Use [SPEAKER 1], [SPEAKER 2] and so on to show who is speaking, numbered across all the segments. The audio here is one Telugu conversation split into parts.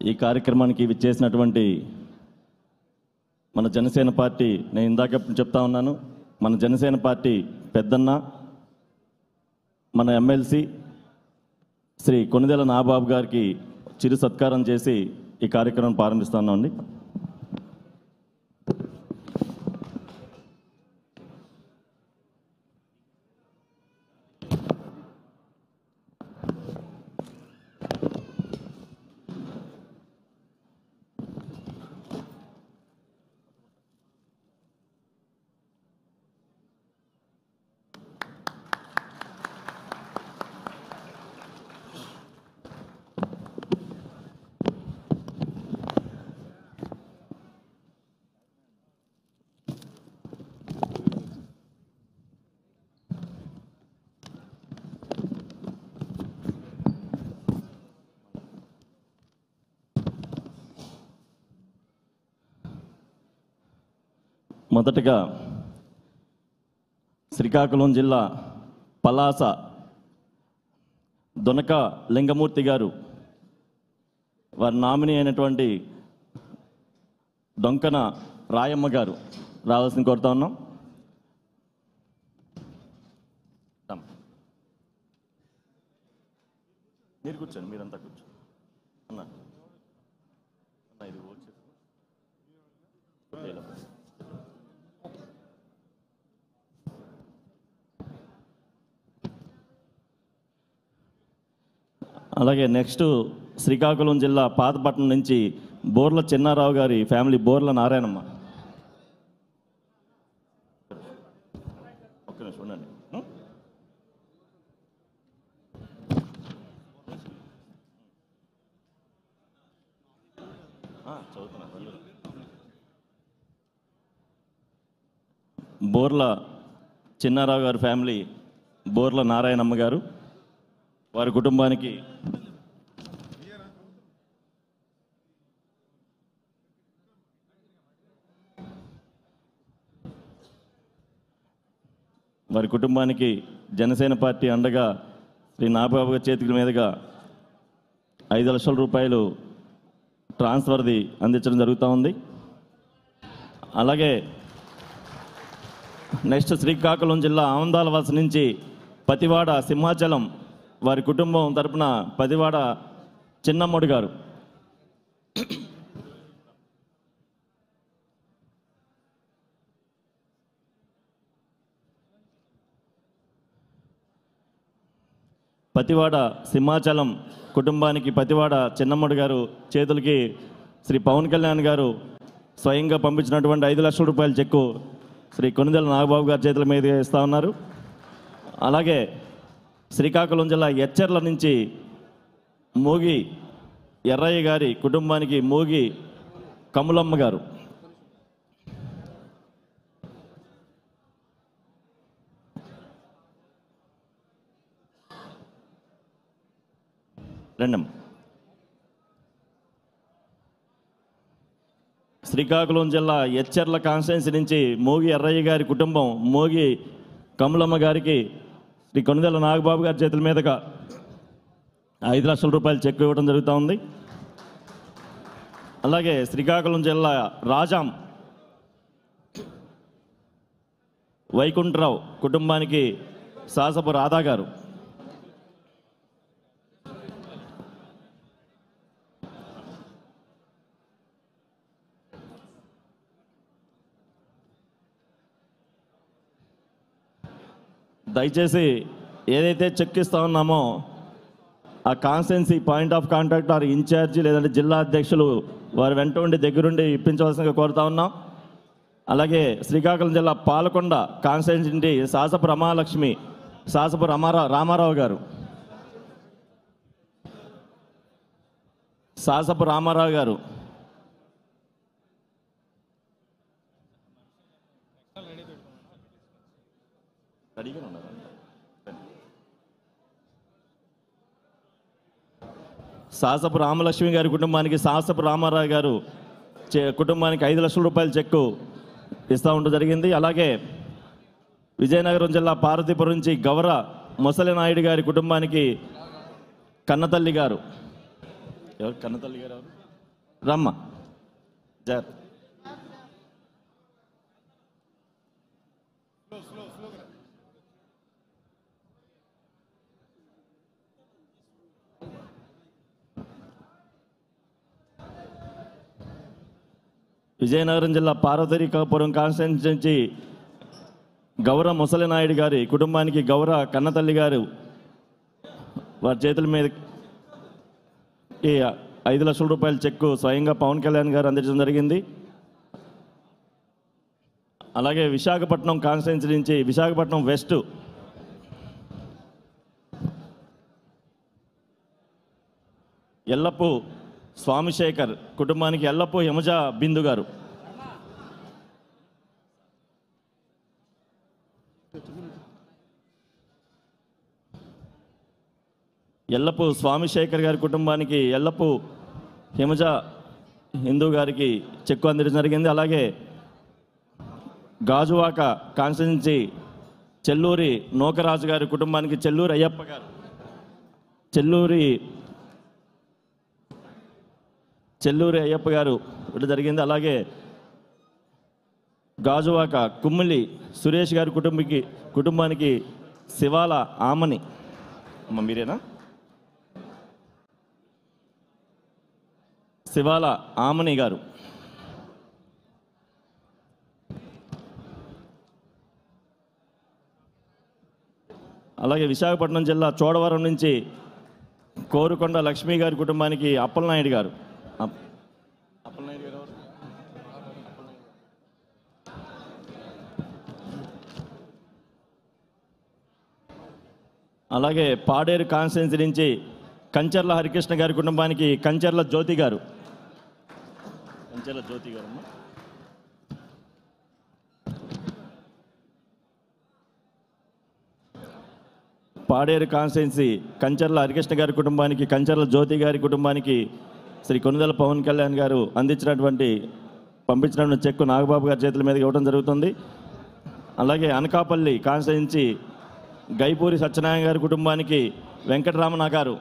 [SPEAKER 1] ఈ కార్యక్రమానికి విచ్చేసినటువంటి మన జనసేన పార్టీ, నేను ఇందాక చెప్తా ఉన్నాను, మన జనసేన పార్టీ పెద్దన్న, మన ఎమ్మెల్సీ శ్రీ కొనిదెల నాగబాబు గారికి చిరు సత్కారం చేసి ఈ కార్యక్రమం ప్రారంభిస్తున్నామండి. మొదటగా శ్రీకాకుళం జిల్లా పలాస దొనక లింగమూర్తి గారు, వారి నామినీ అయినటువంటి డొంకన రాయమ్మ గారు రావాల్సింది కోరుతా ఉన్నాం. మీరు కూర్చోండి, మీరంతా కూర్చోండి అన్న. ఇది అలాగే నెక్స్ట్ శ్రీకాకుళం జిల్లా పాతపట్నం నుంచి బోర్ల చిన్నారావు గారి ఫ్యామిలీ, బోర్ల నారాయణమ్మ. ఒక్క నిమిషం ఉండండి. చదువుతున్నా. బోర్ల చిన్నారావు గారి ఫ్యామిలీ, బోర్ల నారాయణమ్మ గారు, వారి కుటుంబానికి జనసేన పార్టీ అండగా శ్రీ నాగబాబు గారి చేతుల మీదుగా 5 లక్షల రూపాయలు ట్రాన్స్ఫర్ది అందించడం జరుగుతూ ఉంది. అలాగే నెక్స్ట్ శ్రీకాకుళం జిల్లా ఆమందాల వలస నుంచి పతివాడ సింహాచలం వారి కుటుంబం తరపున పతివాడ చిన్నమ్మడు గారు, పతివాడ సింహాచలం కుటుంబానికి పతివాడ చిన్నమ్మడు గారు చేతులకి శ్రీ పవన్ కళ్యాణ్ గారు స్వయంగా పంపించినటువంటి 5 లక్షల రూపాయల చెక్కు శ్రీ కొనిదెల నాగబాబు గారి చేతుల మీద ఇస్తూ ఉన్నారు. అలాగే శ్రీకాకుళం జిల్లా ఎచ్చర్ల నుంచి మోగి ఎర్రయ్య గారి కుటుంబానికి మోగి కములమ్మ గారు, రెండమ్మ. శ్రీకాకుళం జిల్లా ఎచ్చర్ల కాన్స్టిట్యున్సీ నుంచి మోగి ఎర్రయ్య గారి కుటుంబం మోగి కములమ్మ గారికి శ్రీ కొనిదెల నాగబాబు గారి చేతుల మీదుగా 5 లక్షల రూపాయలు చెక్ ఇవ్వడం జరుగుతూ ఉంది. అలాగే శ్రీకాకుళం జిల్లా రాజాం వైకుంఠరావు కుటుంబానికి సాసపు రాధా గారు, దయచేసి ఏదైతే చెక్ ఇస్తా ఉన్నామో ఆ constituency point of contact or in charge లేదంటే జిల్లా అధ్యక్షులు వారి వెంట ఉండి దగ్గరుండి ఇప్పించవలసిందిగా కోరుతా ఉన్నాం. అలాగే శ్రీకాకుళం జిల్లా పాలకొండ కాన్స్టిట్యున్సీ సాసపు రమాలక్ష్మి, సాసపు రామారావు గారు, సాసపు రామారావు గారు, సాసపు రామలక్ష్మి గారి కుటుంబానికి సాసపు రామారావు గారు కుటుంబానికి 5 లక్షల రూపాయల చెక్కు ఇస్తూ ఉండడం జరిగింది. అలాగే విజయనగరం జిల్లా పార్వతీపురం నుంచి గౌర ముసలి నాయుడు గారి కుటుంబానికి కన్నతల్లి గారు, ఎవరు కన్నతల్లి గారు, రమ్మ జర్ విజయనగరం జిల్లా పార్వతీపురం కాన్స్టిట్యూన్సీ నుంచి గౌర ముసలినాయుడు గారి కుటుంబానికి గౌర కన్నతల్లి గారు వారి చేతుల మీద 5 లక్షల రూపాయల చెక్కు స్వయంగా పవన్ కళ్యాణ్ గారు అందించడం జరిగింది. అలాగే విశాఖపట్నం కాన్స్టిట్యూన్సీ నుంచి విశాఖపట్నం వెస్ట్ ఎల్లప్పు స్వామిశేఖర్ కుటుంబానికి ఎల్లప్పు హిమజ బిందు గారు, ఎల్లప్పు స్వామిశేఖర్ గారి కుటుంబానికి ఎల్లప్పు హిమజ హిందూ గారికి చెక్కు అందించడం జరిగింది. అలాగే గాజువాక కాన్స్టిట్యూన్సీ చెల్లూరి నూకరాజు గారి కుటుంబానికి చెల్లూరి అయ్యప్ప గారు చెల్లూరి అయ్యప్ప గారు ఇటు జరిగింది. అలాగే గాజువాక కుమ్మిలి సురేష్ గారి కుటుంబానికి శివాల ఆమని అమ్మ మీరేనా శివాల ఆమని గారు, అలాగే విశాఖపట్నం జిల్లా చోడవరం నుంచి కోరుకొండ లక్ష్మీ గారి కుటుంబానికి అప్పలనాయుడు గారు, అలాగే పాడేరు కాన్స్టిట్యూన్సీ నుంచి కంచర్ల హరికృష్ణ గారి కుటుంబానికి కంచర్ల జ్యోతి గారు, పాడేరు కాన్స్టిట్యూన్సీ కంచర్ల హరికృష్ణ గారి కుటుంబానికి కంచర్ల జ్యోతి గారి కుటుంబానికి శ్రీ కొనిదెల పవన్ కళ్యాణ్ గారు పంపించినటువంటి చెక్కు నాగబాబు గారి చేతుల మీద ఇవ్వడం జరుగుతుంది. అలాగే అనకాపల్లి కాన్స్టిట్యూన్సీ గైపూరి సత్యనారాయణ గారి కుటుంబానికి వెంకటరమణ గారు,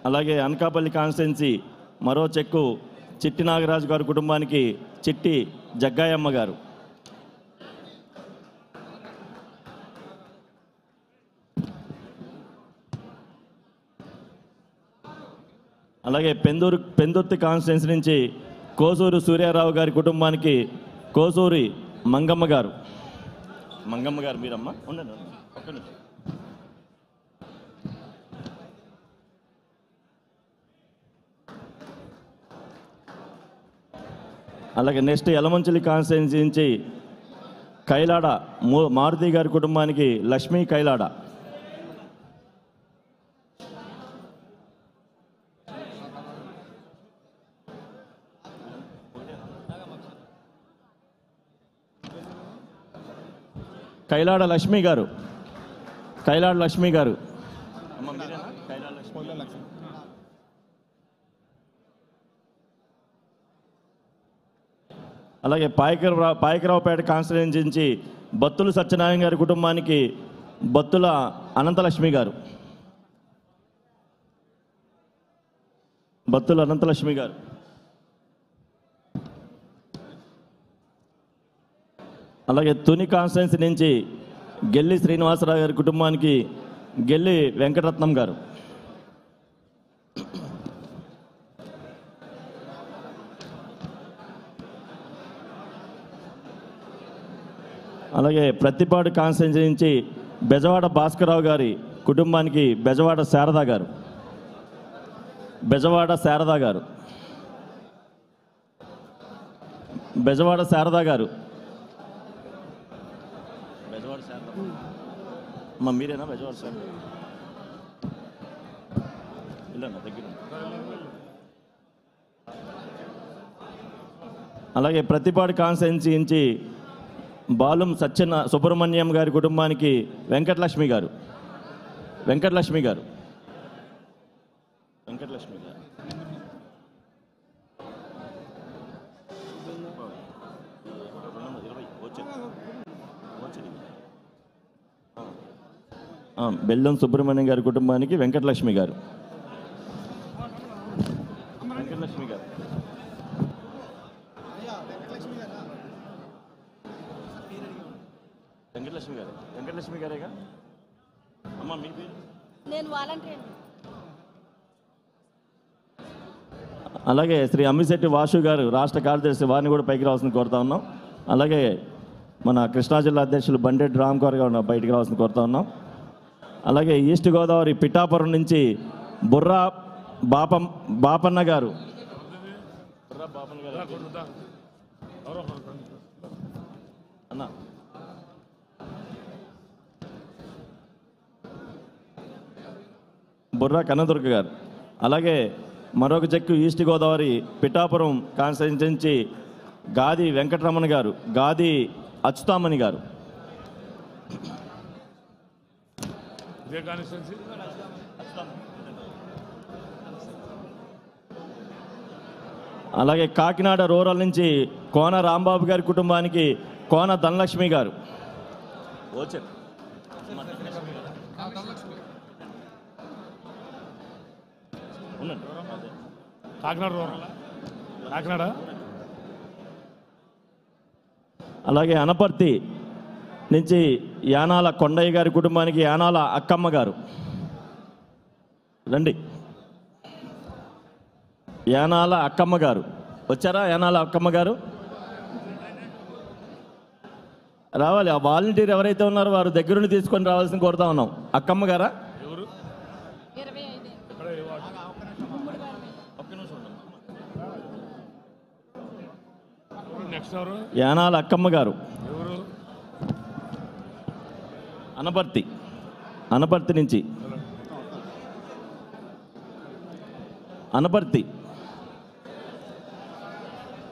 [SPEAKER 1] అలాగే అనకాపల్లి కాన్స్టిట్యూన్సీ మరో చెక్కు చిట్టి నాగరాజు గారి కుటుంబానికి చిట్టి జగ్గాయమ్మ గారు, అలాగే పెందుర్తి కాన్స్టిట్యూన్సీ నుంచి కోసూరు సూర్యారావు గారి కుటుంబానికి కోసూరి మంగమ్మ గారు మీరమ్మ ఉండండి ఒక్క నిమిషం. అలాగే నెక్స్ట్ యలమంచిలి కాన్స్టిట్యూన్సీ నుంచి కైలాడ మారుతి గారి కుటుంబానికి లక్ష్మీ కైలాడ, కైలాడ లక్ష్మి గారు అలాగే పాయకరావుపేట కాన్స్టిట్యూన్సీ నుంచి బత్తుల సత్యనారాయణ గారి కుటుంబానికి బత్తుల అనంతలక్ష్మి గారు, అలాగే తుని కాన్స్టిట్యూన్సీ నుంచి గెల్లి శ్రీనివాసరావు గారి కుటుంబానికి గెల్లి వెంకటరత్నం గారు, అలాగే ప్రత్తిపాడు కాన్స్టిట్యూన్సీ నుంచి బెజవాడ భాస్కరరావు గారి కుటుంబానికి బెజవాడ శారదా గారు, అమ్మ మీరేనా బెజవాడ శారదా దగ్గర. అలాగే ప్రతిపాడు కాన్స్టిట్యూన్సీ నుంచి బాలం సుబ్రహ్మణ్యం గారి కుటుంబానికి వెంకటలక్ష్మి గారు, బెల్లం సుబ్రహ్మణ్యం గారి కుటుంబానికి వెంకటలక్ష్మి గారు. వెంకటలక్ష్మి గారు వెంకటలక్ష్మి గారేగా అమ్మ మీ పేరు?
[SPEAKER 2] నేను వాలంటీర్.
[SPEAKER 1] అలాగే శ్రీ అమ్మిశెట్టి వాసు గారు రాష్ట్ర కార్యదర్శి, వారిని కూడా పైకి రావాల్సింది కోరుతా ఉన్నాం. అలాగే మన కృష్ణా జిల్లా అధ్యక్షులు బండెడ్డి రామ్కౌర్ గారు బయటికి రావాల్సింది కోరుతా ఉన్నాం. అలాగే ఈస్ట్ గోదావరి పిఠాపురం నుంచి బుర్రా బాపన్న గారు అన్న బుర్రా కన్నదుర్గ గారు. అలాగే మరొక చెక్కు ఈస్ట్ గోదావరి పిఠాపురం కాన్స్టిట్యూన్సీ నుంచి గాది వెంకటరమణ గారు, గాది అచ్యుతామణి గారు. అలాగే కాకినాడ రూరల్ నుంచి కోన రాంబాబు గారి కుటుంబానికి కోన ధనలక్ష్మి గారు.
[SPEAKER 3] కాకినాడ.
[SPEAKER 1] అలాగే అనపర్తి నుంచి యానాల కొండయ్య గారి కుటుంబానికి యానాల అక్కమ్మ గారు. రండి, యానాల అక్కమ్మ గారు వచ్చారా? యానాల అక్కమ్మ గారు రావాలి. ఆ వాలంటీర్ ఎవరైతే ఉన్నారో వారు దగ్గరుండి తీసుకొని రావాల్సింది కోరుతా ఉన్నాం. అక్కమ్మ గారా? యానాల అక్కమ్మ గారు అనపర్తి నుంచి. అనపర్తి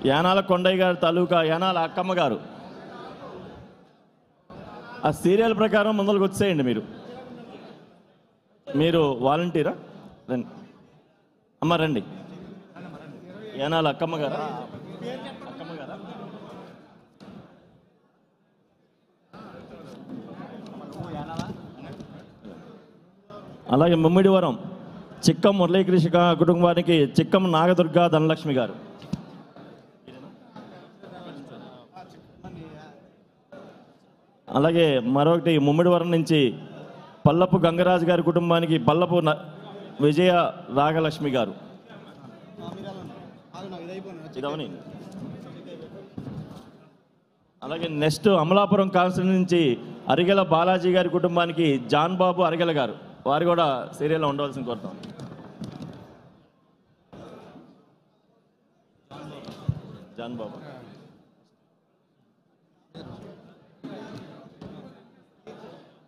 [SPEAKER 1] యానాల కొండయ్య గారు తాలూకా యానాల అక్కమ్మ గారు. ఆ సీరియల్ ప్రకారం ముందరకు వచ్చేయండి. మీరు వాలంటీరా? రండి అమ్మ, రండి. యానాల అక్కమ్మ గారా? అలాగే ముమ్మిడివరం చిక్కం మురళీకృష్ణ కుటుంబానికి చిక్కం నాగదుర్గ ధనలక్ష్మి గారు. అలాగే మరొకటి ముమ్మిడివరం నుంచి పల్లపు గంగరాజు గారి కుటుంబానికి పల్లపు విజయ రాగలక్ష్మి గారు. అలాగే నెక్స్ట్ అమలాపురం కాన్స్టిట్యూన్సీ నుంచి అరిగెల బాలాజీ గారి కుటుంబానికి జాన్ బాబు అరిగెల గారు. వారు కూడా సీరియల్లో ఉండవలసిన కోరుతాం. జాన్ బాబు.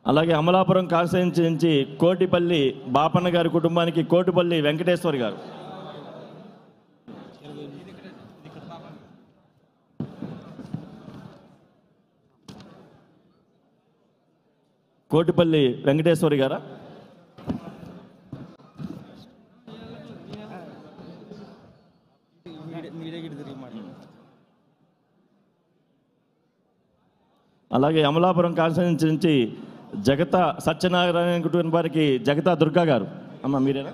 [SPEAKER 1] అలాగే అమలాపురం కాన్స్టిట్యూన్సీ నుంచి కోటిపల్లి బాపన్న గారి కుటుంబానికి కోటిపల్లి వెంకటేశ్వర్ గారు. కోటిపల్లి వెంకటేశ్వరి గారా? అలాగే అమలాపురం కాన్స్టిట్యూన్సీ నుంచి జగతా సత్యనారాయణ కుటుంబానికి జగతా దుర్గా గారు. అమ్మ మీరేనా?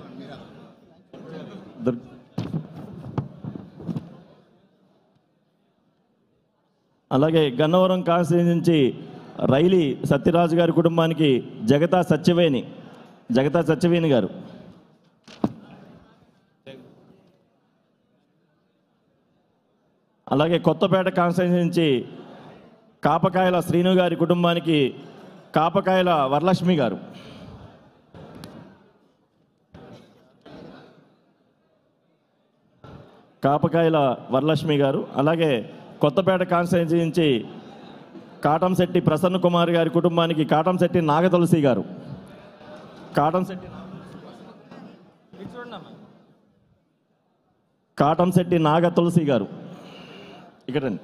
[SPEAKER 1] అలాగే గన్నవరం కాన్స్టిట్యూన్సీ నుంచి రైలి సత్యరాజు గారి కుటుంబానికి జగతా సత్యవేణి గారు. అలాగే కొత్తపేట కాన్స్టిట్యూన్సీ నుంచి కాపకాయల శ్రీను గారి కుటుంబానికి కాపకాయల వరలక్ష్మి గారు. కాపకాయల వరలక్ష్మి గారు. అలాగే కొత్తపేట కాన్స్టిట్యూన్సీ నుంచి కాటంశెట్టి ప్రసన్న కుమార్ గారి కుటుంబానికి కాటంశెట్టి నాగతులసి గారు. కాటంశెట్టి నాగతులసి గారు ఇక్కడండి.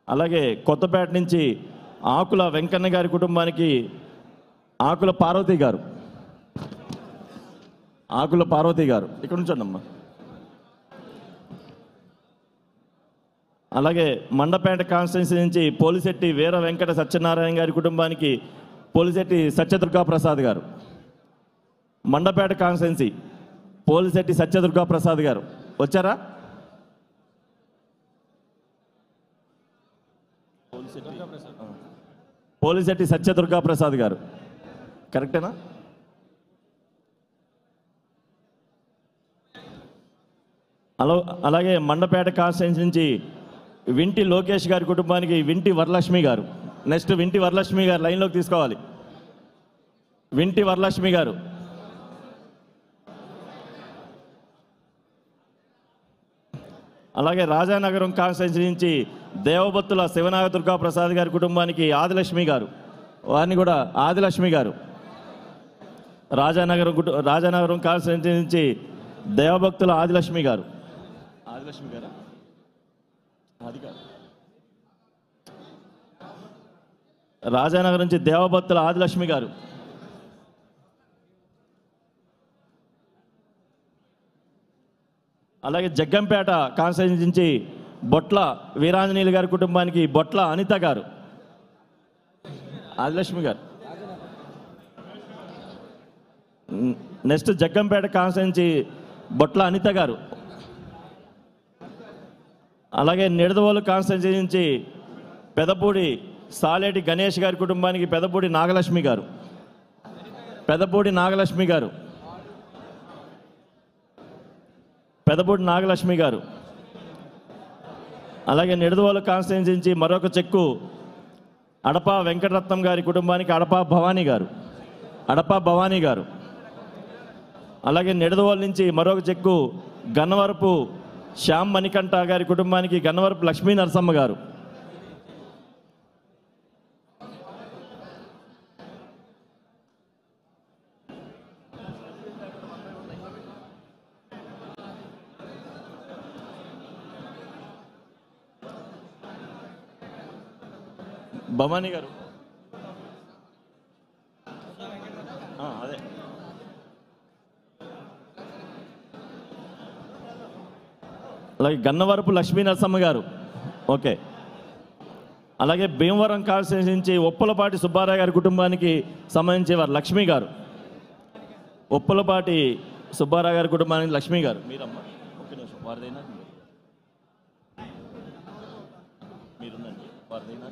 [SPEAKER 1] అలాగే కొత్తపేట నుంచి ఆకుల వెంకన్న గారి కుటుంబానికి ఆకుల పార్వతి గారు. ఇక్కడ నుంచండి అమ్మా. అలాగే మండపేట కాన్స్టిట్యున్సీ నుంచి పోలిశెట్టి వీర వెంకట సత్యనారాయణ గారి కుటుంబానికి పోలిశెట్టి సత్యదుర్గా ప్రసాద్ గారు. మండపేట కాన్స్టిట్యున్సీ పోలిశెట్టి సత్యదుర్గా ప్రసాద్ గారు వచ్చారా? పోలిశెట్టి సత్యదుర్గా ప్రసాద్ గారు కరెక్టేనా? అలాగే మండపేట కాన్స్టిట్యున్సీ నుంచి వింటి లోకేష్ గారి కుటుంబానికి వింటి వరలక్ష్మి గారు. నెక్స్ట్ వింటి వరలక్ష్మి గారు లైన్లోకి తీసుకోవాలి. వింటి వరలక్ష్మి గారు. అలాగే రాజానగరం కాన్స్టిట్యున్సీ నుంచి దేవబత్తుల శివనాగ దుర్గా ప్రసాద్ గారి కుటుంబానికి ఆదిలక్ష్మి గారు, వారిని కూడా ఆదిలక్ష్మి గారు. రాజానగరం కాన్స్టిట్యున్సీ నుంచి దేవభక్తుల ఆదిలక్ష్మి గారు. ఆదిలక్ష్మి గారా? అది కాదు. రాజానగరం నుంచి దేవభక్తుల ఆదిలక్ష్మి గారు. అలాగే జగ్గంపేట కాన్స్టిట్యున్సీ నుంచి బొట్ల వీరాంజనేయులు గారి కుటుంబానికి బొట్ల అనిత గారు. ఆదిలక్ష్మి గారు. నెక్స్ట్ జగ్గంపేట కాన్స్టిట్యున్సీ బొట్ల అనిత గారు. అలాగే నిడదవోలు కాన్స్టిట్యున్సీ నుంచి పెదపూడి సాలేటి గణేష్ గారి కుటుంబానికి పెదపూడి నాగలక్ష్మి గారు. పెదపూడి నాగలక్ష్మి గారు. పెదపూడి నాగలక్ష్మి గారు. అలాగే నిడదవోలు కాన్స్టిట్యున్సీ నుంచి మరొక చెక్కు అడపా వెంకటరత్నం గారి కుటుంబానికి అడపా భవానీ గారు. అడపా భవానీ గారు. అలాగే నిడదవోలు నుంచి మరొక చెక్కు గన్నవరపు శ్యామ్ మణికంఠ గారి కుటుంబానికి గన్నవరపు లక్ష్మీ నరసమ్మ గారు. భవానీ గారు. అదే అలాగే గన్నవరపు లక్ష్మీ నరసమ్మ గారు. ఓకే. అలాగే భీమవరం కాన్స్టిట్యున్సీ నుంచి ఉప్పలపాటి సుబ్బారావు గారి కుటుంబానికి సంబంధించి వారు లక్ష్మి గారు. ఉప్పలపాటి సుబ్బారావు గారి కుటుంబానికి లక్ష్మి గారు. మీరమ్మా ఒక్క నిమిషం, వారిదైనా మీరుందండి, వారిదైనా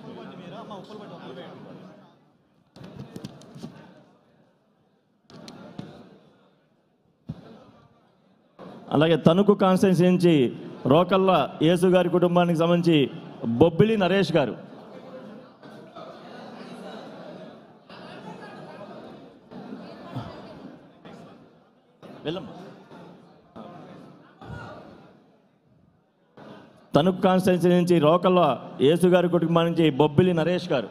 [SPEAKER 1] అలాగే తణుకు కాన్స్టిట్యున్సీ నుంచి రోకల్ల యేసు గారి కుటుంబానికి సంబంధించి బొబ్బిలి నరేష్ గారు. తణుకు కాన్స్టిట్యున్సీ నుంచి రోకల్ల యేసు గారి కుటుంబానికి బొబ్బిలి నరేష్ గారు.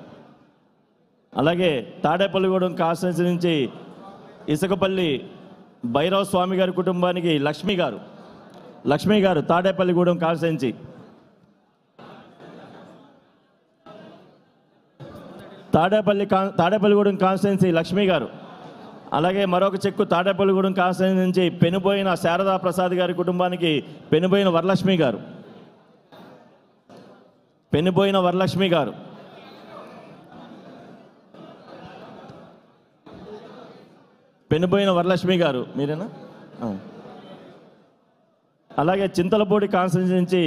[SPEAKER 1] అలాగే తాడేపల్లిగూడెం కాన్స్టిట్యున్సీ నుంచి ఇసుకపల్లి భైరవ స్వామి గారి కుటుంబానికి లక్ష్మి గారు. లక్ష్మి గారు తాడేపల్లిగూడెం కాన్స్టిట్యున్సీ. తాడేపల్లిగూడెం కాన్స్టిట్యున్సీ లక్ష్మి గారు. అలాగే మరొక చెక్కు తాడేపల్లిగూడెం కాన్స్టిట్యున్సీ నుంచి పెనుబోయిన శారదా ప్రసాద్ గారి కుటుంబానికి పెనుబోయిన వరలక్ష్మి గారు. పెనుబోయిన వరలక్ష్మి గారు. పెనుబోయిన వరలక్ష్మి గారు మీరేనా? అలాగే చింతలపూడి కాన్స్టిట్యున్సీ నుంచి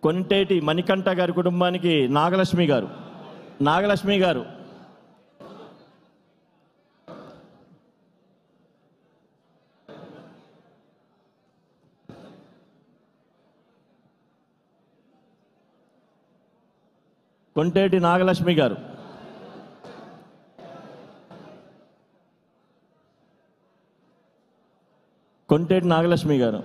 [SPEAKER 1] కొంటేటి మణికంఠ గారి కుటుంబానికి నాగలక్ష్మి గారు. నాగలక్ష్మి గారు. కొంటేటి నాగలక్ష్మి గారు. కొంటేటి నాగలక్ష్మి గారు.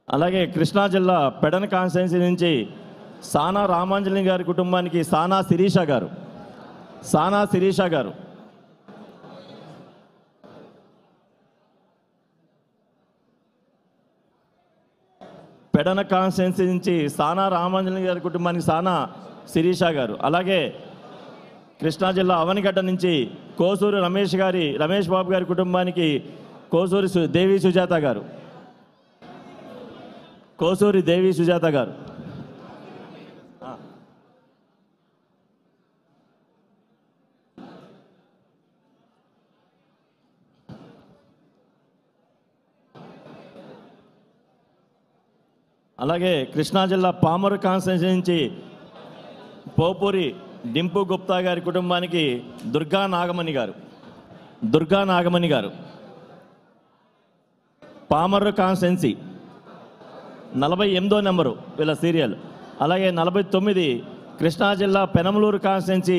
[SPEAKER 1] అలాగే కృష్ణా జిల్లా పెడన కాన్స్టిట్యున్సీ నుంచి సానా రామాంజలి గారి కుటుంబానికి సానా శిరీష గారు. సానా శిరీష గారు. పెడన కాన్స్టిట్యున్సీ నుంచి సానా రామాంజలి గారి కుటుంబానికి సానా శిరీష గారు. అలాగే కృష్ణా జిల్లా అవనిగడ్డ నుంచి కోసూరి రమేష్ బాబు గారి కుటుంబానికి కోసూరి దేవి సుజాత గారు. కోసూరి దేవి సుజాత గారు. అలాగే కృష్ణా జిల్లా పామరు కాన్స్టిట్యూన్సీ నుంచి పోపూరి డింపు గుప్తా గారి కుటుంబానికి దుర్గా నాగమణి గారు పామరు కాన్స్టిట్యూన్సీ 48వ నెంబరు వీళ్ళ సీరియల్. అలాగే 49 కృష్ణా జిల్లా పెనమలూరు కాన్స్టిట్యూన్సీ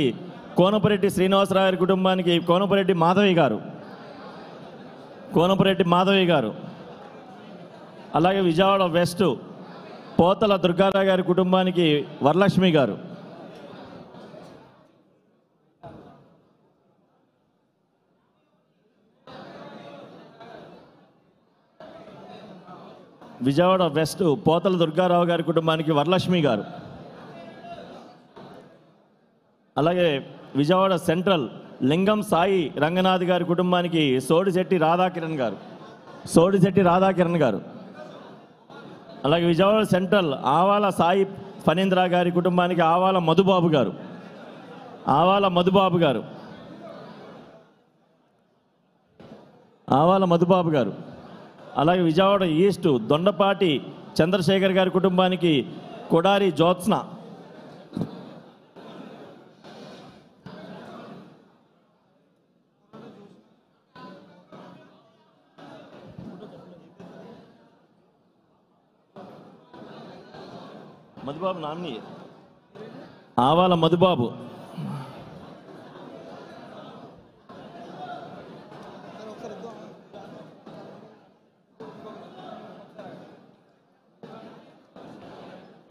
[SPEAKER 1] కోనపరెడ్డి శ్రీనివాసరావు గారి కుటుంబానికి కోనపరెడ్డి మాధవి గారు. అలాగే విజయవాడ వెస్ట్ పోతల దుర్గారావు గారి కుటుంబానికి వరలక్ష్మి గారు. విజయవాడ వెస్ట్ పోతల దుర్గారావు గారి కుటుంబానికి వరలక్ష్మి గారు. అలాగే విజయవాడ సెంట్రల్ లింగం సాయి రంగనాథ్ గారి కుటుంబానికి సోడిశెట్టి రాధాకిరణ్ గారు. అలాగే విజయవాడ సెంట్రల్ ఆవాల సాయి ఫణీంద్ర గారి కుటుంబానికి ఆవాల మధుబాబు గారు. అలాగే విజయవాడ ఈస్ట్ దొండపాటి చంద్రశేఖర్ గారి కుటుంబానికి కొడారి జ్యోత్స్న. మధుబాబు నామిని ఆవాల మధుబాబు.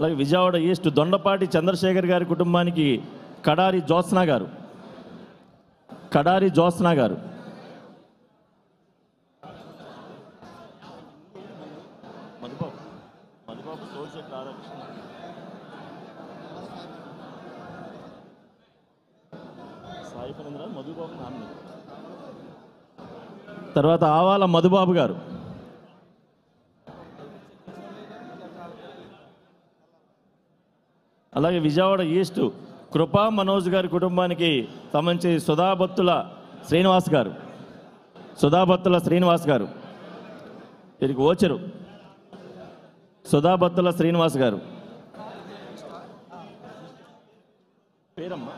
[SPEAKER 1] అలాగే విజయవాడ ఈస్ట్ దొండపాటి చంద్రశేఖర్ గారి కుటుంబానికి కడారి జ్యోత్స్న గారు. తర్వాత ఆవాల మధుబాబు గారు. అలాగే విజయవాడ ఈస్ట్ కృపా మనోజ్ గారి కుటుంబానికి సంబంధించి సుధాబత్తుల శ్రీనివాస్ గారు. వీరికి ఓచరు సుధాబత్తుల శ్రీనివాస్ గారు. పేరమ్మా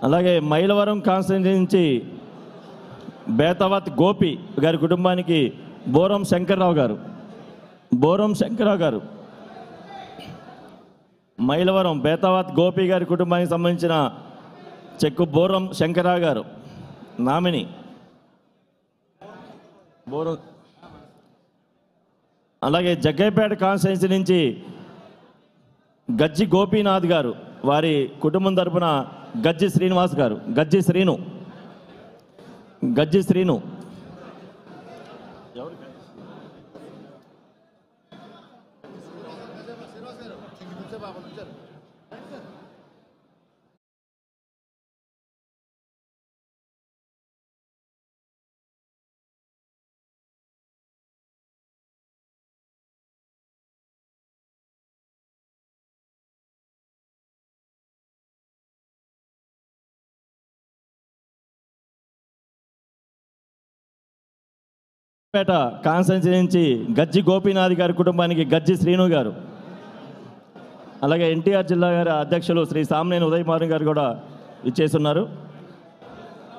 [SPEAKER 1] అలాగే మైలవరం కాన్స్టిట్యూన్సీ నుంచి బేతవత్ గోపి గారి కుటుంబానికి బోరం శంకర్రావు గారు. మైలవరం బేతవత్ గోపి గారి కుటుంబానికి సంబంధించిన చెక్కు బోరం శంకర్రావు గారు నామిని. అలాగే జగ్గైపేట కాన్స్టిట్యూన్సీ నుంచి గజ్జి గోపీనాథ్ గారు, వారి కుటుంబం తరపున గజ్జి శ్రీను. పేట కాన్స్టిట్యూన్సీ నుంచి గజ్జి గోపీనాథ్ గారి కుటుంబానికి గజ్జి శ్రీను గారు. అలాగే ఎన్టీఆర్ జిల్లా గారి అధ్యక్షులు శ్రీ సామ్నేని ఉదయమారు గారు కూడా ఇచ్చేస్తున్నారు.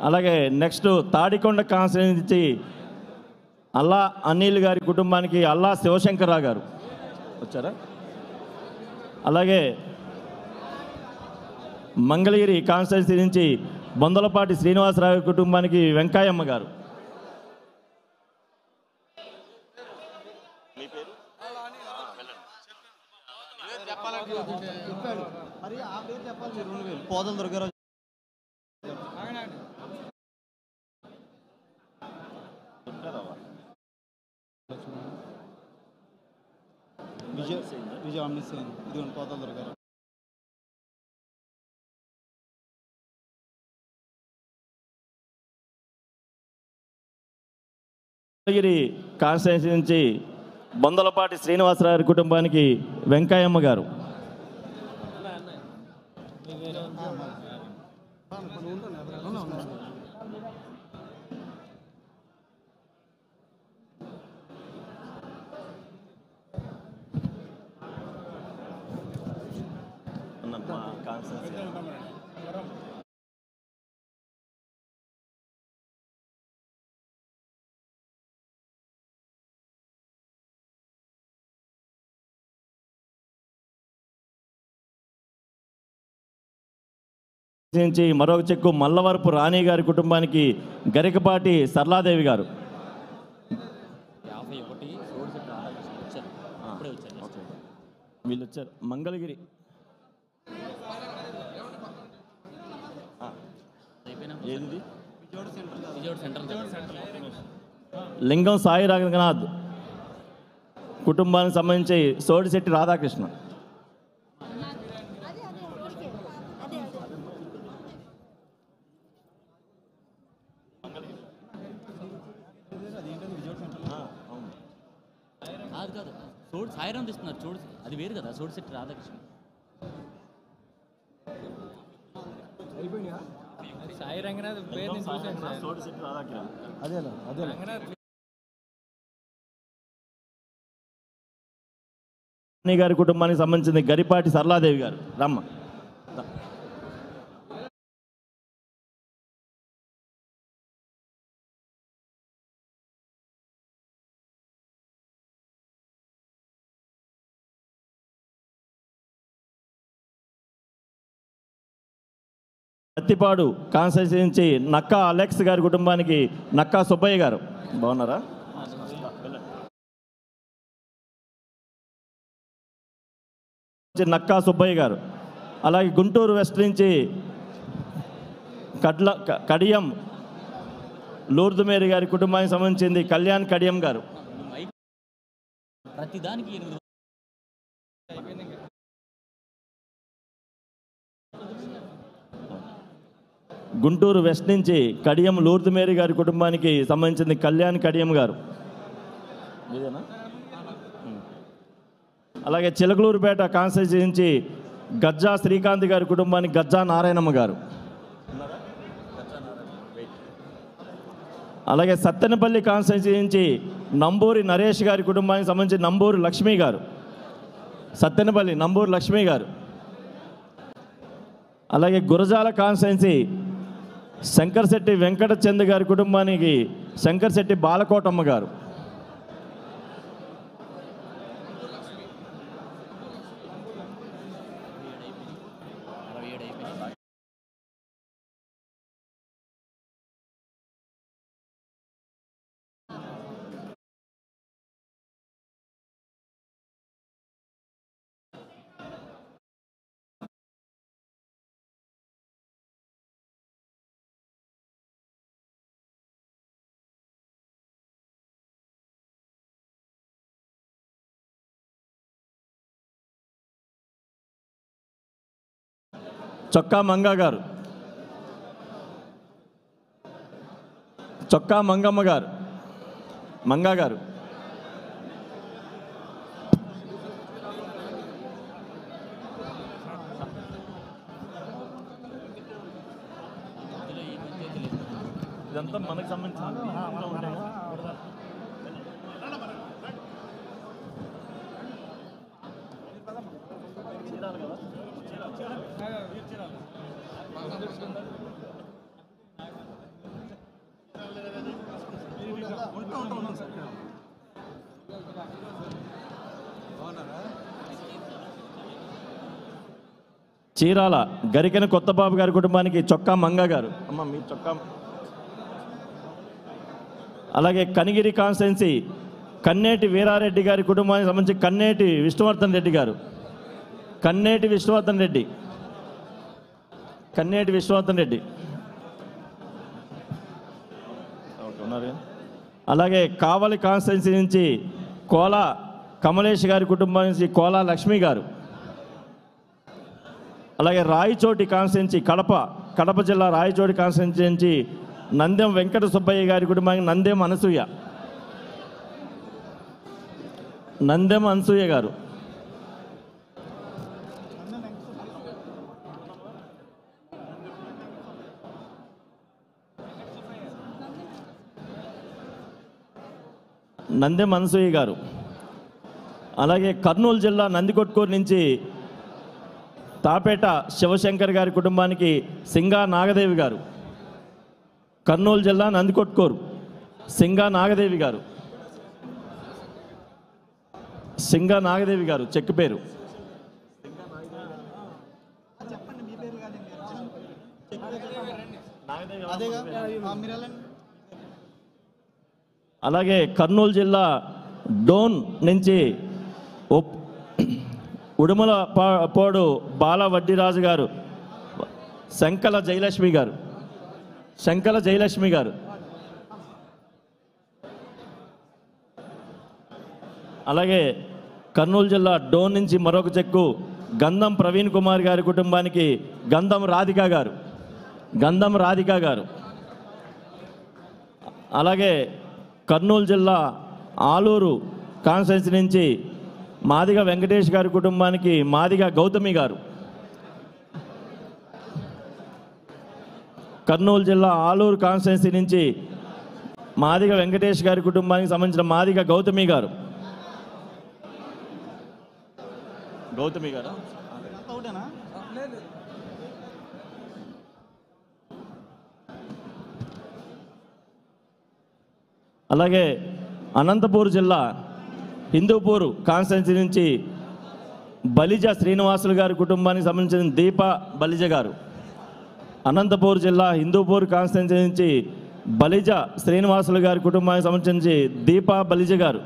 [SPEAKER 1] అలాగే నెక్స్ట్ తాడికొండ కాన్స్టిట్యూన్సీ నుంచి అల్లా అనిల్ గారి కుటుంబానికి అల్లా శివశంకర్రావు గారు వచ్చారా. అలాగే మంగళగిరి కాన్స్టిట్యూన్సీ నుంచి బొందలపాటి శ్రీనివాసరావు కుటుంబానికి వెంకాయమ్మ గారు.
[SPEAKER 2] పోదల దుర్గారావు విజయ ఇదిగోండి పోదల దుర్గారావు.
[SPEAKER 1] మంగళగిరి కాన్స్టిట్యున్సీ నుంచి బొందలపాటి శ్రీనివాసరావు కుటుంబానికి వెంకయ్యమ్మ గారు. నుంచి మరొక చెక్కు మల్లవరపు రాణి గారి కుటుంబానికి గరికపాటి సరళాదేవి గారు. వీళ్ళు వచ్చారు మంగళగిరి. లింగం సాయి రంగనాథ్ కుటుంబానికి సంబంధించి సోడిశెట్టి రాధాకృష్ణ.
[SPEAKER 2] కాదు సాయిరాం తీస్తున్నారు చూడు, అది వేరు కదా సోడిశెట్టి రాధాకృష్ణ. సాయి రంగనాథ్
[SPEAKER 1] గారి కుటుంబానికి సంబంధించింది గరిపాటి సరళాదేవి గారు. రమ్మ పత్తిపాడు కాన్స్టిట్యున్సీ నుంచి నక్కా అలెక్స్ గారి కుటుంబానికి నక్కా సుబ్బయ్య గారు. బాగున్నారా? నక్కా సుబ్బయ్య గారు. అలాగే గుంటూరు వెస్ట్ నుంచి కడియం లూర్దుమేరి గారి కుటుంబానికి సంబంధించింది కళ్యాణ్ కడియం గారు. గుంటూరు వెస్ట్ నుంచి కడియం లూర్దుమేరి గారి కుటుంబానికి సంబంధించింది కళ్యాణ్ కడియం గారు. అలాగే చిలకలూరుపేట కాన్స్టిట్యున్సీ నుంచి గజ్జా శ్రీకాంత్ గారి కుటుంబానికి గజ్జా నారాయణమ్మ గారు. అలాగే సత్తెనపల్లి కాన్స్టిట్యున్సీ నుంచి నంబూరి నరేష్ గారి కుటుంబానికి సంబంధించి నంబూరి లక్ష్మి గారు. సత్తెనపల్లి నంబూరి లక్ష్మి గారు. అలాగే గురజాల కాన్స్టిట్యున్సీ శంకర్శెట్టి వెంకటచంద్ గారి కుటుంబానికి శంకర్శెట్టి బాలకోటమ్మ గారు. చొక్కా మంగ గారు. చొక్కా మంగమ్మ గారు. మంగా గారు. ఇదంతా మనకు సంబంధించిన చీరాల గరికెన కొత్తబాబు గారి కుటుంబానికి చొక్కా మంగ గారు. అమ్మ మీ చొక్కా. అలాగే కనిగిరి కాన్స్టిట్యున్సీ కన్నేటి వీరారెడ్డి గారి కుటుంబానికి సంబంధించి కన్నేటి విష్ణువర్ధన్ రెడ్డి గారు. కన్నేటి విష్ణువర్ధన్ రెడ్డి. కన్నేటి విష్ణువర్ధన్ రెడ్డి. అలాగే కావలి కాన్స్టిట్యున్సీ నుంచి కోలా కమలేష్ గారి కుటుంబం నుంచి కోలా లక్ష్మి గారు. అలాగే రాయచోటి కాన్స్టిట్యున్సీ కడప జిల్లా రాయచోటి కాన్స్టిట్యున్సీ నుంచి నందెం వెంకట సుబ్బయ్య గారి కుటుంబానికి నందెం అనసూయ. నందెం అనసూయ గారు. నందెం అనసూయ గారు. అలాగే కర్నూలు జిల్లా నందికొట్కూరు నుంచి తాపేట శివశంకర్ గారి కుటుంబానికి సింగా నాగదేవి గారు. కర్నూలు జిల్లా నందికొట్కూరు సింగా నాగదేవి గారు. సింగా నాగదేవి గారు చెక్ పేరు. అలాగే కర్నూలు జిల్లా డోన్ నుంచి ఉడుమల పోడు బాల వడ్డీరాజు గారు. శంకల జయలక్ష్మి గారు. శంకల జయలక్ష్మి గారు. అలాగే కర్నూలు జిల్లా డోన్ నుంచి మరొక చెక్కు గంధం ప్రవీణ్ కుమార్ గారి కుటుంబానికి గంధం రాధిక గారు. గంధం రాధిక గారు. అలాగే కర్నూలు జిల్లా ఆలూరు కాన్స్టిట్యున్సీ నుంచి మాదిగ వెంకటేష్ గారి కుటుంబానికి మాదిగ గౌతమి గారు. కర్నూలు జిల్లా ఆలూరు కాన్స్టిట్యున్సీ నుంచి మాదిగ వెంకటేష్ గారి కుటుంబానికి సంబంధించిన మాదిగ గౌతమి గారు. గౌతమి గారు. అలాగే అనంతపూర్ జిల్లా హిందూపూర్ కాన్స్టిట్యున్సీ నుంచి బలిజ శ్రీనివాసులు గారి కుటుంబానికి సంబంధించిన దీప బలిజ గారు. అనంతపూర్ జిల్లా హిందూపూర్ కాన్స్టిట్యున్సీ నుంచి బలిజ శ్రీనివాసులు గారి కుటుంబానికి సంబంధించి దీప బలిజ గారు.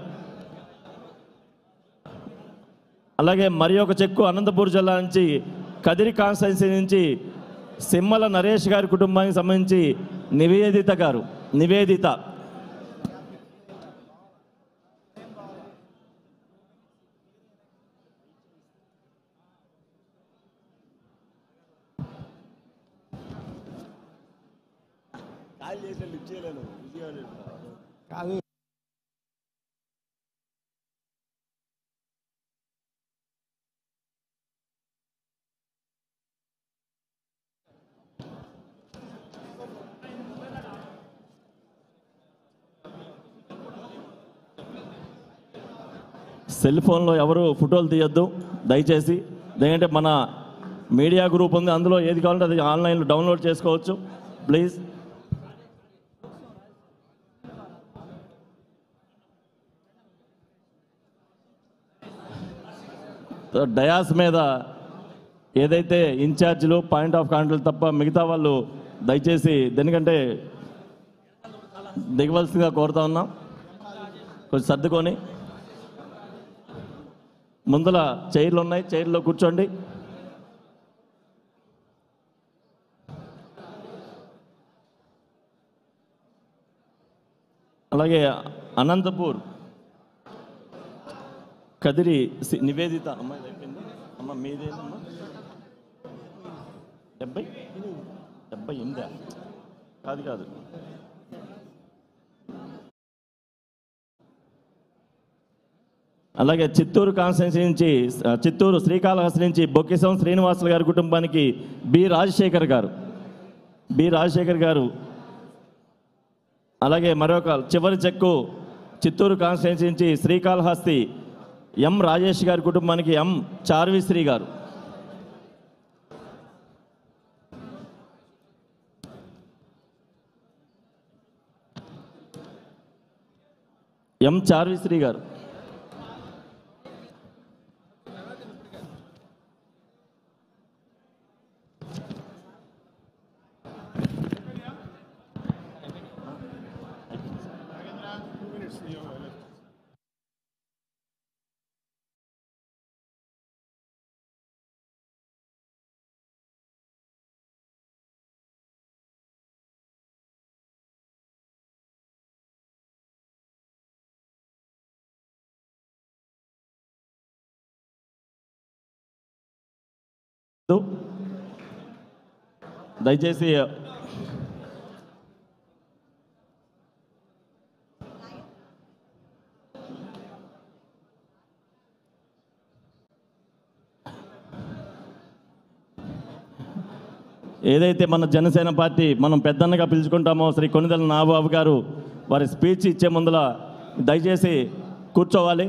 [SPEAKER 1] అలాగే మరి ఒక చెక్కు అనంతపూర్ జిల్లా నుంచి కదిరి కాన్స్టిట్యున్సీ నుంచి సిమ్మల నరేష్ గారి కుటుంబానికి సంబంధించి నివేదిత గారు. నివేదిత. సెల్ ఫోన్లో ఎవరు ఫోటోలు తీయొద్దు దయచేసి. ఎందుకంటే మన మీడియా గ్రూప్ ఉంది, అందులో ఏది కావాలంటే అది ఆన్లైన్లో డౌన్లోడ్ చేసుకోవచ్చు. ప్లీజ్. డయాస్ మీద ఏదైతే ఇన్ఛార్జీలు పాయింట్ ఆఫ్ కాంట్రోల్ తప్ప మిగతా వాళ్ళు దయచేసి దేనికంటే దిగవలసిందిగా కోరుతా ఉన్నాం. కొంచెం సర్దుకొని ముందల చైర్లు ఉన్నాయి, చైర్లో కూర్చోండి. అలాగే అనంతపూర్ కదిరి నివేదిత అమ్మాయి అయిపోయింది. అమ్మ మీదేనమ్మా 78 కాదు. అలాగే చిత్తూరు కాన్స్టిట్యున్సీ నుంచి చిత్తూరు శ్రీకాళహస్తి నుంచి బొక్కిసం శ్రీనివాసులు గారి కుటుంబానికి బి రాజశేఖర్ గారు. బి రాజశేఖర్ గారు. అలాగే మరొక చివరి చెక్కు చిత్తూరు కాన్స్టిట్యున్సీ నుంచి శ్రీకాళహస్తి ఎం రాజేష్ గారి కుటుంబానికి ఎం చార్విశ్రీ గారు. ఎం చార్విశ్రీ గారు. దయచేసి ఏదైతే మన జనసేన పార్టీ మనం పెద్దన్నగా పిలుచుకుంటామో శ్రీ కొనిదెల నాగబాబు గారు వారి స్పీచ్ ఇచ్చే ముందల దయచేసి కూర్చోవాలి.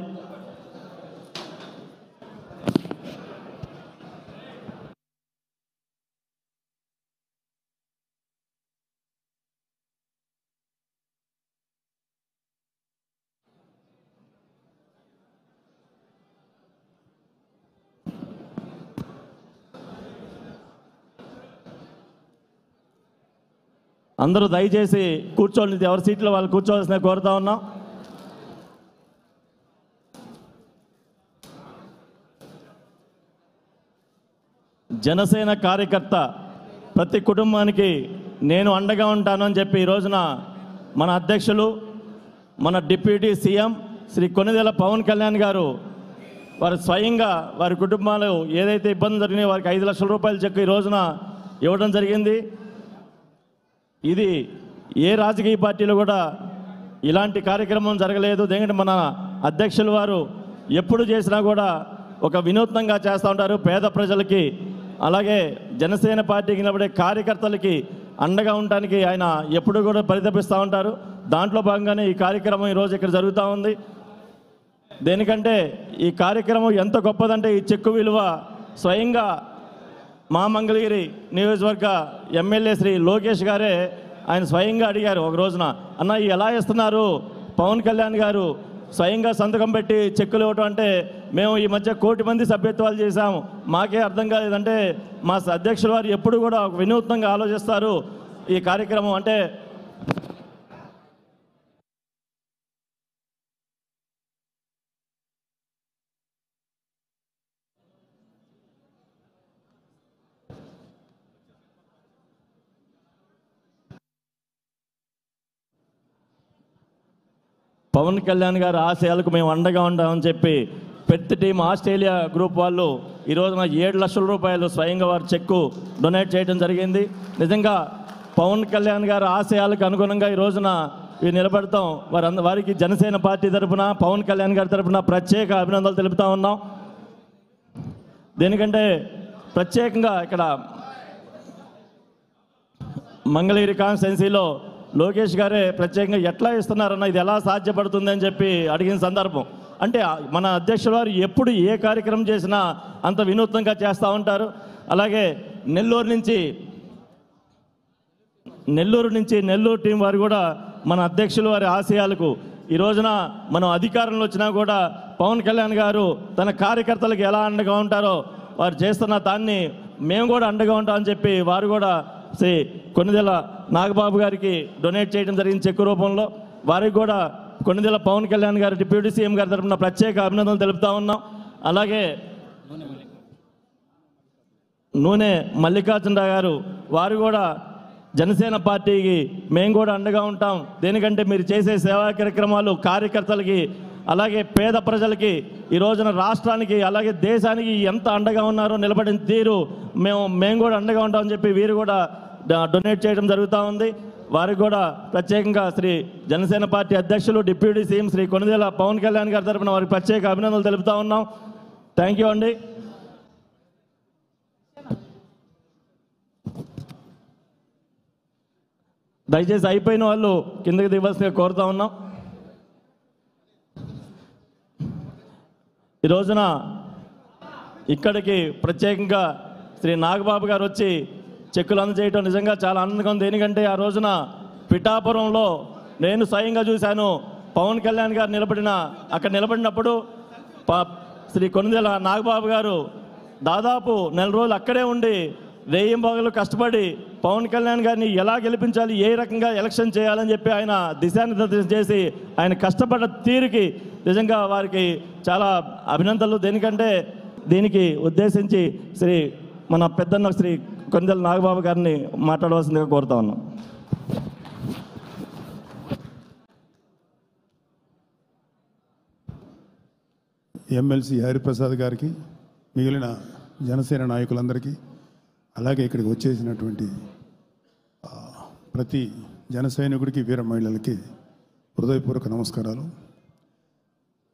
[SPEAKER 1] అందరూ దయచేసి కూర్చోండి, ఎవరి సీట్లో వాళ్ళు కూర్చోవాల్సిన కోరుతా ఉన్నాం. జనసేన కార్యకర్త ప్రతి కుటుంబానికి నేను అండగా ఉంటానని చెప్పి ఈ రోజున మన అధ్యక్షులు మన డిప్యూటీ సీఎం శ్రీ కొనిదెల పవన్ కళ్యాణ్ గారు వారు స్వయంగా వారి కుటుంబాలు ఏదైతే ఇబ్బందులు జరిగినాయో వారికి 5 లక్షల రూపాయల చెక్ ఈ రోజున ఇవ్వడం జరిగింది. ఇది ఏ రాజకీయ పార్టీలో కూడా ఇలాంటి కార్యక్రమం జరగలేదు. ఎందుకంటే మన అధ్యక్షులు వారు ఎప్పుడు చేసినా కూడా ఒక వినూత్నంగా చేస్తూ ఉంటారు. పేద ప్రజలకి అలాగే జనసేన పార్టీకి నిలబడే కార్యకర్తలకి అండగా ఉండడానికి ఆయన ఎప్పుడు కూడా పరితపిస్తూ ఉంటారు. దాంట్లో భాగంగానే ఈ కార్యక్రమం ఈరోజు ఇక్కడ జరుగుతూ ఉంది. దేనికంటే ఈ కార్యక్రమం ఎంత గొప్పదంటే ఈ చెక్కు విలువ స్వయంగా మా మంగళగిరి నియోజకవర్గ ఎమ్మెల్యే శ్రీ లోకేష్ గారే ఆయన స్వయంగా అడిగారు ఒక రోజున, అన్న ఎలా ఇస్తున్నారు, పవన్ కళ్యాణ్ గారు స్వయంగా సంతకం పెట్టి చెక్కులు ఇవ్వటం అంటే మేము ఈ మధ్య 1 కోటి మంది సభ్యత్వాలు చేశాము, మాకే అర్థం కాలేదంటే మా అధ్యక్షుల వారు ఎప్పుడు కూడా వినూత్నంగా ఆలోచిస్తారు. ఈ కార్యక్రమం అంటే పవన్ కళ్యాణ్ గారి ఆశయాలకు మేము అండగా ఉంటామని చెప్పి పెద్ద టీం ఆస్ట్రేలియా గ్రూప్ వాళ్ళు ఈ రోజున 7 లక్షల రూపాయలు స్వయంగా వారి చెక్కు డొనేట్ చేయడం జరిగింది. నిజంగా పవన్ కళ్యాణ్ గారి ఆశయాలకు అనుగుణంగా ఈ రోజున ఇవి నిలబడతాం. వారికి జనసేన పార్టీ తరఫున పవన్ కళ్యాణ్ గారి తరఫున ప్రత్యేక అభినందనలు తెలుపుతా ఉన్నాం. దేనికంటే ప్రత్యేకంగా ఇక్కడ మంగళగిరి కాన్స్టిట్యున్సీలో లోకేష్ గారే ప్రత్యేకంగా ఎట్లా ఇస్తున్నారన్న, ఇది ఎలా సాధ్యపడుతుంది అని చెప్పి అడిగిన సందర్భం. అంటే మన అధ్యక్షుల వారు ఎప్పుడు ఏ కార్యక్రమం చేసినా అంత వినూత్నంగా చేస్తూ ఉంటారు. అలాగే నెల్లూరు నుంచి నెల్లూరు టీం వారు కూడా మన అధ్యక్షుల వారి ఆశయాలకు ఈ రోజున మనం అధికారంలో వచ్చినా కూడా పవన్ కళ్యాణ్ గారు తన కార్యకర్తలకు ఎలా అండగా ఉంటారో వారు చేస్తున్న దాన్ని మేము కూడా అండగా ఉంటామని చెప్పి వారు కూడా శ్రీ కొనిదెల నాగబాబు గారికి డొనేట్ చేయడం జరిగింది చెక్కు రూపంలో. వారికి కూడా కొనిదెల పవన్ కళ్యాణ్ గారు డిప్యూటీ సీఎం గారి తరఫున ప్రత్యేక అభినందనలు తెలుపుతా ఉన్నాం. అలాగే నూనె మల్లికార్జునరావు గారు వారు కూడా జనసేన పార్టీకి మేము కూడా అండగా ఉంటాం. దేనికంటే మీరు చేసే సేవా కార్యక్రమాలు కార్యకర్తలకి అలాగే పేద ప్రజలకి ఈ రోజున రాష్ట్రానికి అలాగే దేశానికి ఎంత అండగా ఉన్నారో నిలబడిన తీరు మేము కూడా అండగా ఉంటామని చెప్పి వీరు కూడా డొనేట్ చేయడం జరుగుతూ ఉంది. వారికి కూడా ప్రత్యేకంగా శ్రీ జనసేన పార్టీ అధ్యక్షులు డిప్యూటీ సీఎం శ్రీ కొనిదెల పవన్ కళ్యాణ్ గారి తరఫున వారికి ప్రత్యేక అభినందనలు తెలుపుతా ఉన్నాం. థ్యాంక్ యూ అండి. దయచేసి అయిపోయిన వాళ్ళు కిందకి దిగవలసిందిగా కోరుతా ఉన్నాం. ఈ రోజున ఇక్కడికి ప్రత్యేకంగా శ్రీ నాగబాబు గారు వచ్చి చెక్కులు అందజేయడం నిజంగా చాలా ఆనందంగా ఉంది. ఎందుకంటే ఆ రోజున పిఠాపురంలో నేను స్వయంగా చూశాను. పవన్ కళ్యాణ్ గారు అక్కడ నిలబడినప్పుడు శ్రీ కొనిదెల నాగబాబు గారు దాదాపు 4 రోజులు అక్కడే ఉండి రేయింబాగులు కష్టపడి పవన్ కళ్యాణ్ గారిని ఎలా గెలిపించాలి, ఏ రకంగా ఎలక్షన్ చేయాలని చెప్పి ఆయన దిశానిర్దేశం చేసి ఆయన కష్టపడ్డ తీరుకి నిజంగా వారికి చాలా అభినందనలు. దేనికంటే దీనికి ఉద్దేశించి మన పెద్దన్న శ్రీ కొనిదెల నాగబాబు గారిని మాట్లాడవలసిందిగా కోరుతా ఉన్నాం.
[SPEAKER 3] ఎమ్మెల్సీ హరిప్రసాద్ గారికి, మిగిలిన జనసేన నాయకులందరికీ, అలాగే ఇక్కడికి వచ్చేసినటువంటి ప్రతి జన సైనికుడికి, వీర మహిళలకి హృదయపూర్వక నమస్కారాలు.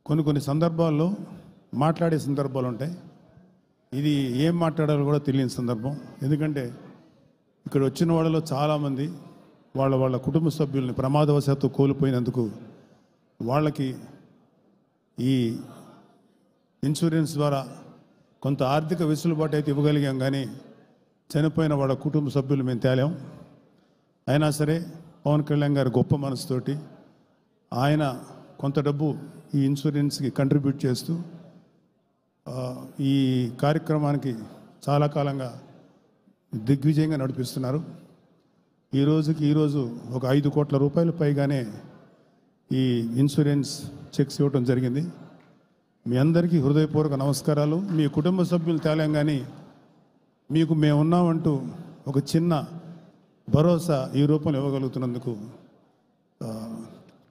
[SPEAKER 3] కొన్ని సందర్భాల్లో మాట్లాడే సందర్భాలు ఉంటాయి. ఇది ఏం మాట్లాడాలో కూడా తెలియని సందర్భం. ఎందుకంటే ఇక్కడ వచ్చిన వాళ్ళలో చాలామంది వాళ్ళ కుటుంబ సభ్యుల్ని ప్రమాదవశాత్తు కోల్పోయినందుకు వాళ్ళకి ఈ ఇన్సూరెన్స్ ద్వారా కొంత ఆర్థిక వెసులుబాటు అయితే ఇవ్వగలిగాం, కానీ చనిపోయిన వాళ్ళ కుటుంబ సభ్యులు మేము తేలాం. అయినా సరే పవన్ కళ్యాణ్ గారి గొప్ప మనసుతోటి ఆయన కొంత డబ్బు ఈ ఇన్సూరెన్స్కి కంట్రిబ్యూట్ చేస్తూ ఈ కార్యక్రమానికి చాలా కాలంగా దిగ్విజయంగా నడిపిస్తున్నారు. ఈరోజు ఒక 5 కోట్ల రూపాయలు పైగానే ఈ ఇన్సూరెన్స్ చెక్స్ ఇవ్వడం జరిగింది. మీ అందరికీ హృదయపూర్వక నమస్కారాలు. మీ కుటుంబ సభ్యులు తేలాం, కానీ మీకు మేమున్నామంటూ ఒక చిన్న భరోసా ఈ రూపంలో ఇవ్వగలుగుతున్నందుకు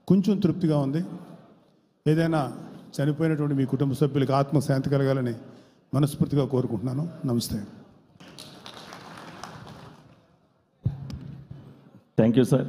[SPEAKER 3] కొంచెం తృప్తిగా ఉంది. ఏదైనా చనిపోయినటువంటి మీ కుటుంబ సభ్యులకి ఆత్మశాంతి కలగాలని మనస్ఫూర్తిగా కోరుకుంటున్నాను. నమస్తే.
[SPEAKER 1] Thank you sir.